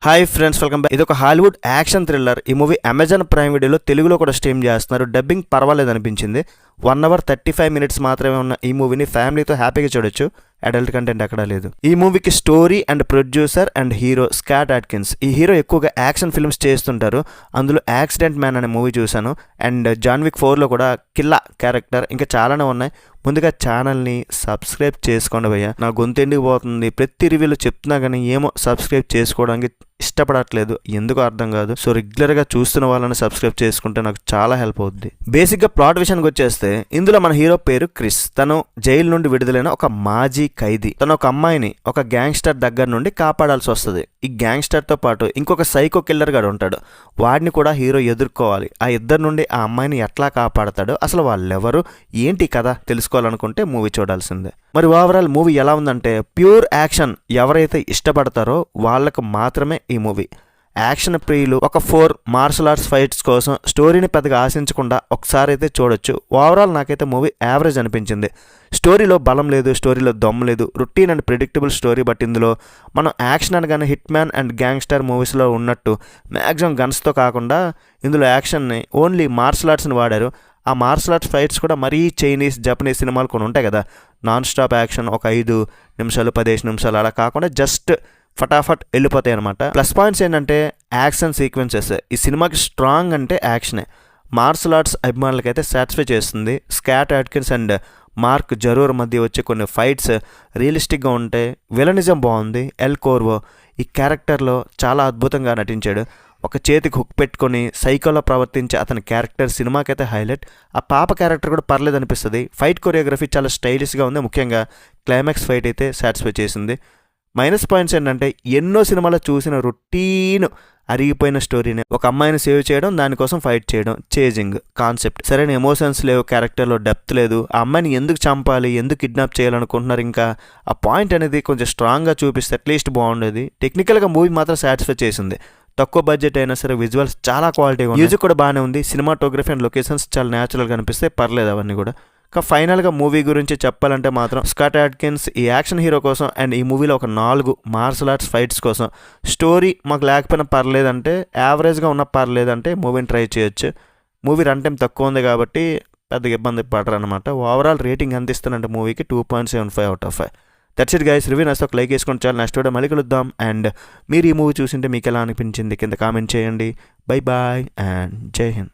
Hi friends, welcome back. ఇది ఒక Hollywood action thriller. ఈ మూవీ అమెజాన్ ప్రైమ్ వీడియోలో తెలుగులో కూడా స్ట్రీమ్ చేస్తున్నారు. డబ్బింగ్ పర్వాలేదు అనిపించింది. 1 hour 35 minutes మాత్రమే ఉన్న ఈ మూవీని ఫ్యామిలీతో హ్యాపీగా చూడొచ్చు. అడల్ట్ కంటెంట్ ఎక్కడా లేదు. ఈ మూవీకి story and producer and hero Scott Atkins. ఈ హీరో ఎక్కువగా యాక్షన్ ఫిల్మ్స్ చేస్తుంటారు. అందులో యాక్సిడెంట్ మ్యాన్ అనే మూవీ చూశాను. అండ్ జాన్ విక్ 4లో కూడా కిల్లా క్యారెక్టర్, ఇంకా చాలానే ఉన్నాయి. ముందుగా ఛానల్ని సబ్స్క్రైబ్ చేసుకోండి భయ్య. నా గొంతు ఎండికి పోతుంది. ప్రతి రివ్యూలో చెప్తున్నా కానీ ఏమో సబ్స్క్రైబ్ చేసుకోవడానికి ఇష్టపడట్లేదు, ఎందుకో అర్థం కాదు. సో రెగ్యులర్గా చూస్తున్న వాళ్ళని సబ్స్క్రైబ్ చేసుకుంటే నాకు చాలా హెల్ప్ అవుద్ది. బేసిక్గా ప్లాట్ విషయానికి వచ్చేస్తే ఇందులో మన హీరో పేరు క్రిస్. తను జైలు నుండి విడుదలైన ఒక మాజీ ఖైదీ. తను ఒక అమ్మాయిని ఒక గ్యాంగ్స్టర్ దగ్గర నుండి కాపాడాల్సి వస్తుంది. ఈ గ్యాంగ్స్టర్తో పాటు ఇంకొక సైకో కిల్లర్ గాడు ఉంటాడు. వాడిని కూడా హీరో ఎదుర్కోవాలి. ఆ ఇద్దరు నుండి ఆ అమ్మాయిని ఎట్లా కాపాడతాడు, అసలు వాళ్ళెవరు, ఏంటి కథ తెలుసుకోవాలనుకుంటే మూవీ చూడాల్సిందే. మరి ఓవరాల్ మూవీ ఎలా ఉందంటే ప్యూర్ యాక్షన్. ఎవరైతే ఇష్టపడతారో వాళ్ళకు మాత్రమే ఈ మూవీ. యాక్షన్ ప్రియులు ఒక 4 మార్షల్ ఆర్ట్స్ ఫైట్స్ కోసం స్టోరీని పెద్దగా ఆశించకుండా ఒకసారి అయితే చూడొచ్చు. ఓవరాల్ నాకైతే మూవీ యావరేజ్ అనిపించింది. స్టోరీలో బలం లేదు, స్టోరీలో దమ్ము లేదు, routine and predictable story. But ఇందులో మనం యాక్షన్ అనగానే హిట్ మ్యాన్ అండ్ గ్యాంగ్స్టర్ మూవీస్లో ఉన్నట్టు మ్యాక్సిమం గన్స్తో కాకుండా ఇందులో యాక్షన్ని ఓన్లీ మార్షల్ ఆర్ట్స్ని వాడారు. ఆ మార్షల్ ఆర్ట్స్ ఫైట్స్ కూడా మరీ చైనీస్, జపనీస్ సినిమాలు కొన్ని ఉంటాయి కదా, నాన్ స్టాప్ యాక్షన్, ఒక 5 నిమిషాలు 15 నిమిషాలు అలా కాకుండా జస్ట్ ఫటాఫట్ వెళ్ళిపోతాయి అనమాట. ప్లస్ పాయింట్స్ ఏంటంటే యాక్షన్ సీక్వెన్సెస్. ఈ సినిమాకి స్ట్రాంగ్ అంటే యాక్షనే. మార్షల్ ఆర్ట్స్ అభిమానులకైతే సాటిస్ఫై చేస్తుంది. స్కాట్ అట్కిన్స్ అండ్ మార్క్ జరూర్ మధ్య వచ్చే కొన్ని ఫైట్స్ రియలిస్టిక్గా ఉంటాయి. విలనిజం బాగుంది. ఎల్ కోర్వో ఈ క్యారెక్టర్లో చాలా అద్భుతంగా నటించాడు. ఒక చేతికి హుక్ పెట్టుకొని సైకోలో ప్రవర్తించే అతని క్యారెక్టర్ సినిమాకైతే హైలైట్. ఆ పాప క్యారెక్టర్ కూడా పర్లేదు అనిపిస్తుంది. ఫైట్ కొరియోగ్రఫీ చాలా స్టైలిష్గా ఉంది. ముఖ్యంగా క్లైమాక్స్ ఫైట్ అయితే సాటిస్ఫై చేసింది. మైనస్ పాయింట్స్ ఏంటంటే ఎన్నో సినిమాలో చూసిన రొటీన్ అరిగిపోయిన స్టోరీనే. ఒక అమ్మాయిని సేవ్ చేయడం, దానికోసం ఫైట్ చేయడం, చేజింగ్ కాన్సెప్ట్. సరైన ఎమోషన్స్ లేవు, క్యారెక్టర్లో డెప్త్ లేదు. ఆ అమ్మాయిని ఎందుకు చంపాలి, ఎందుకు కిడ్నాప్ చేయాలనుకుంటున్నారు, ఇంకా ఆ పాయింట్ అనేది కొంచెం స్ట్రాంగ్గా చూపిస్తే అట్లీస్ట్ బాగుండేది. టెక్నికల్గా మూవీ మాత్రం సాటిస్ఫై చేసింది. తక్కువ బడ్జెట్ అయినా సరే విజువల్స్ చాలా క్వాలిటీగా ఉంది. మ్యూజిక్ కూడా బాగానే ఉంది. సినిమాటోగ్రఫీ అండ్ లొకేషన్స్ చాలా న్యాచురల్గా అనిపిస్తే పర్లేదు అవన్నీ కూడా. ఫైనల్గా మూవీ గురించి చెప్పాలంటే మాత్రం స్కాట్ అట్కిన్స్ ఈ యాక్షన్ హీరో కోసం అండ్ ఈ మూవీలో ఒక 4 మార్షల్ ఆర్ట్స్ ఫైట్స్ కోసం స్టోరీ మాకు లేకపోయినా పర్లేదంటే, యావరేజ్గా ఉన్న పర్లేదంటే మూవీని ట్రై చేయొచ్చు. మూవీ రన్ టైం తక్కువ ఉంది కాబట్టి పెద్దగా ఇబ్బంది పడరు అనమాట. ఓవరాల్ రేటింగ్ ఎంత ఇస్తానంటే మూవీకి 2.75 out of 5. That's it guys. Review నచ్చితే ఒక లైక్ వేసుకొని చాలా. నెక్స్ట్ వీడియో మళ్ళీ కలుద్దాం. అండ్ మీరు ఈ మూవీ చూసింటే మీకు ఎలా అనిపించింది కింద కామెంట్ చేయండి. బై బాయ్ అండ్ జై హింద్.